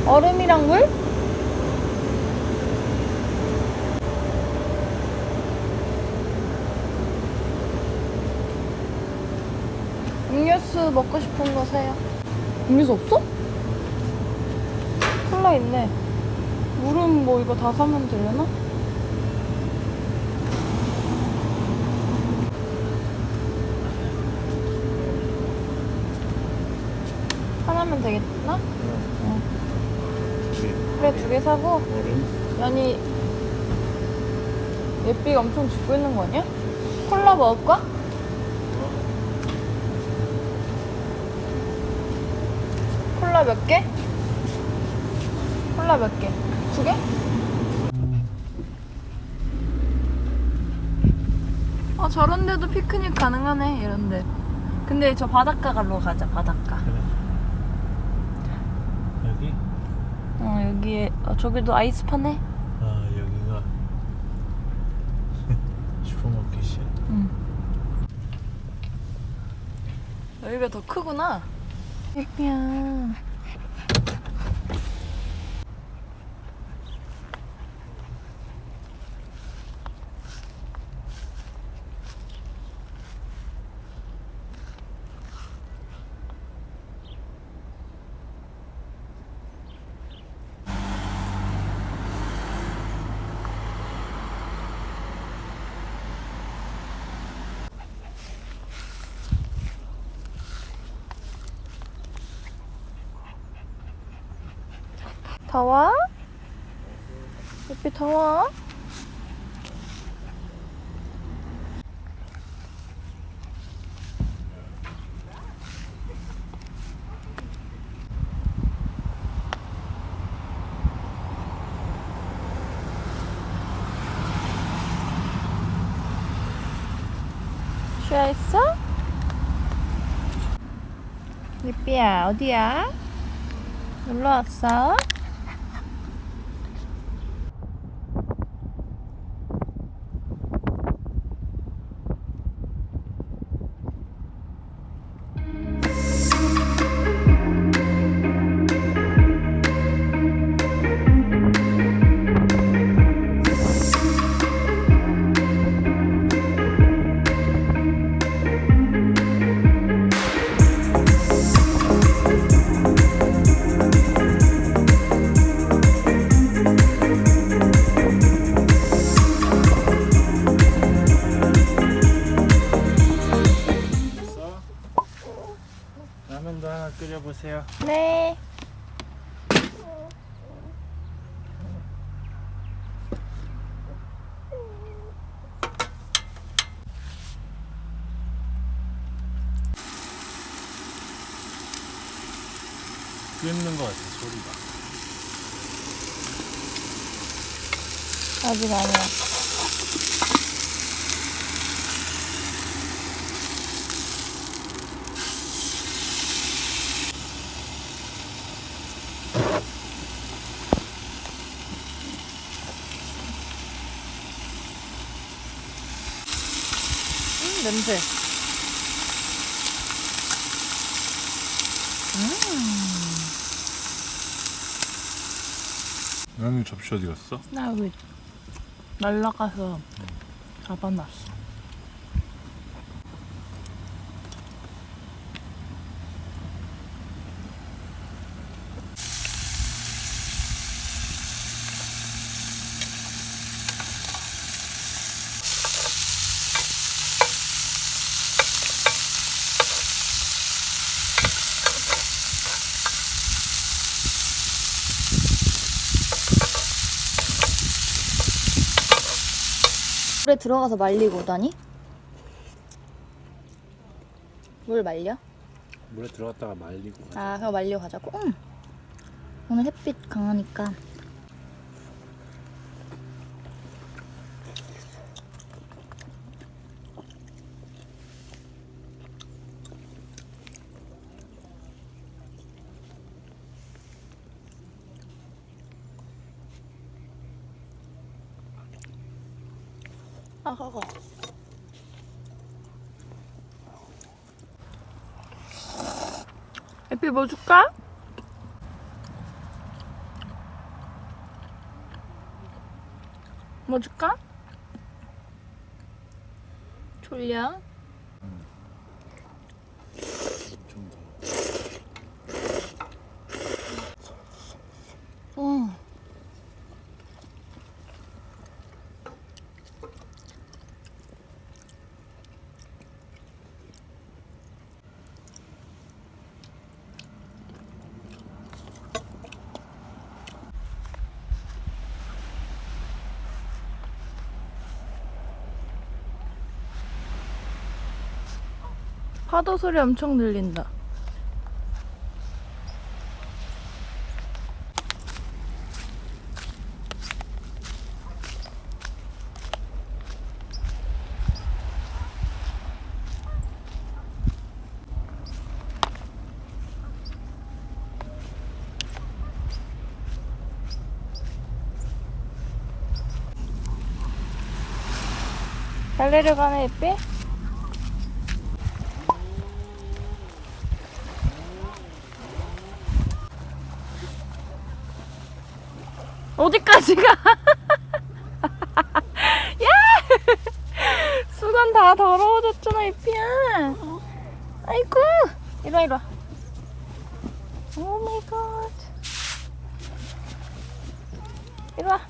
얼음이랑 물? 음료수 먹고 싶은 거 사요. 음료수 없어? 콜라 있네. 물은 뭐 이거 다 사면 되려나? 하나면 되겠나? 응. 그래, 2개 사고. 연이 예삐가 엄청 죽고 있는 거 아니야? 콜라 먹을까? 콜라 몇 개? 콜라 몇 개? 2개? 저런 데도 피크닉 가능하네, 이런데. 근데 저 바닷가 가러 가자, 바닷가. 그래. 여기? 여기에, 저기도 아이스 파네? 여기가 슈퍼마켓이야? 응. 여기가 더 크구나. 예삐야. 더워? 예삐 더워? 쉬어있어? 예삐야, 어디야? 놀러 왔어? 라면도 하나 끓여보세요. 네. 끓는 것 같아, 소리가. 아직 아니야. 냄새. 라면 접시 어디 갔어? 나 여기 날라가서 잡아놨어. 물에 들어가서 말리고 오다니? 물 말려? 물에 들어갔다가 말리고 가자. 그럼 말리고 가자고? 응. 오늘 햇빛 강하니까. 가가. 에피 뭐 줄까? 뭐 줄까? 졸려? 좀 더. 파도 소리 엄청 들린다. 잘 내려가네, 예삐? 어디까지 가? 야! 수건 다 더러워졌잖아, 예삐야. 아이고! 이리와, 이리와. 오 마이 갓. 이리와.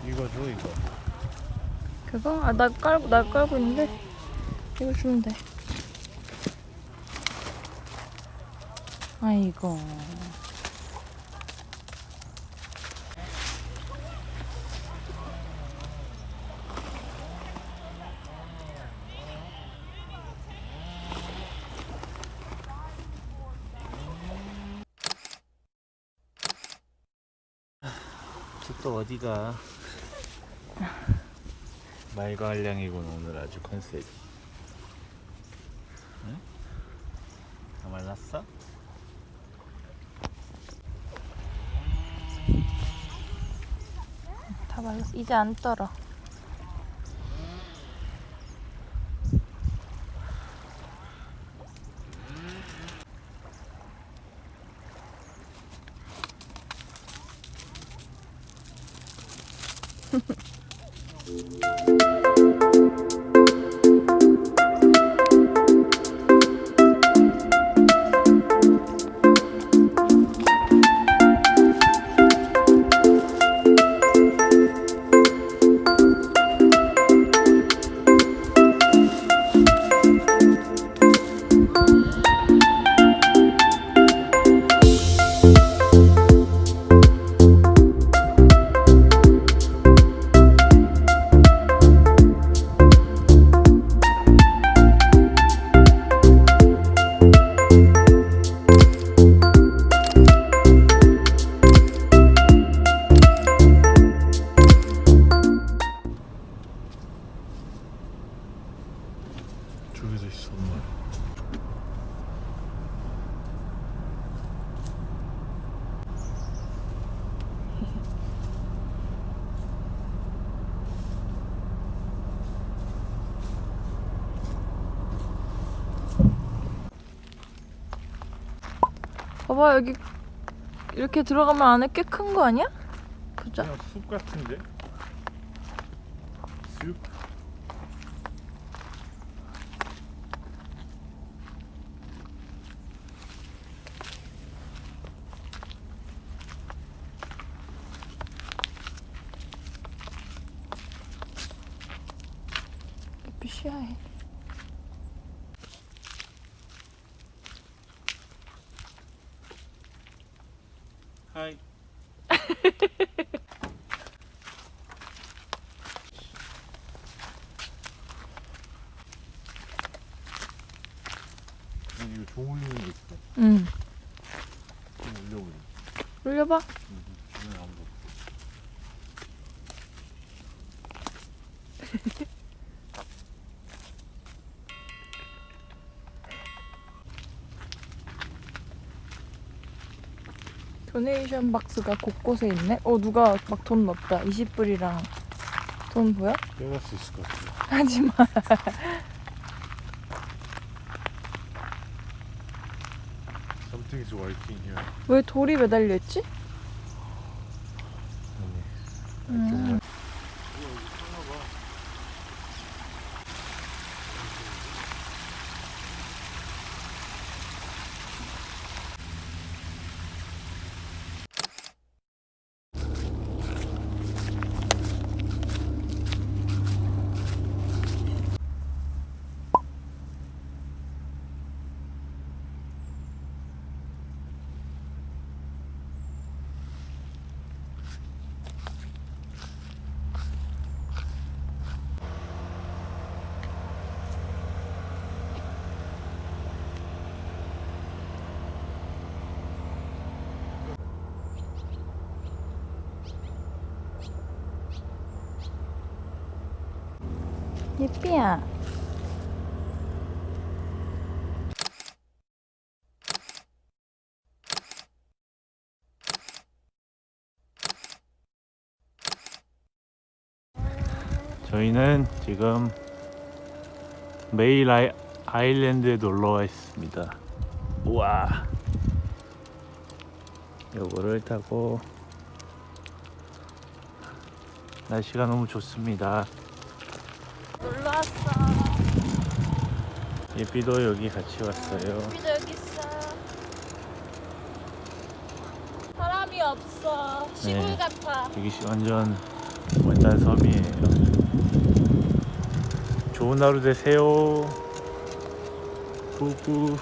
이거 줘, 이거. 그거? 아, 나 깔고 있는데. 이거 주면 돼. 아이고. 또 어디가? 말과 한량이군 오늘 아주 컨셉이. 응? 다 말랐어? 다 말랐어. 이제 안 떨어. 저기도 있어, 엄마. 봐봐, 여기 이렇게 들어가면 안에 꽤 큰 거 아니야? 보자. 그냥 숲 같은데? 숲? 시야해. 하이. 이거 종 울리는 거 있어. 응. 좀 울려보자. 올려봐. 주변에 안 보고. 도네이션 박스가 곳곳에 있네? 누가 막 돈 넣었다. 20불이랑 돈 보여? 빼갈 수 있을 것 같아. 하지마. Something is working here. 왜 돌이 매달려 있지? 아니. 음. 예삐야. 저희는 지금 메인 아일랜드에 놀러 와 있습니다. 우와, 요거를 타고 날씨가 너무 좋습니다. 놀러 왔어. 예삐도 여기 같이 왔어요. 예삐도 여기 있어. 사람이 없어. 시골 네. 같아. 여기 완전 섬이에요. 좋은 하루 되세요. 부부.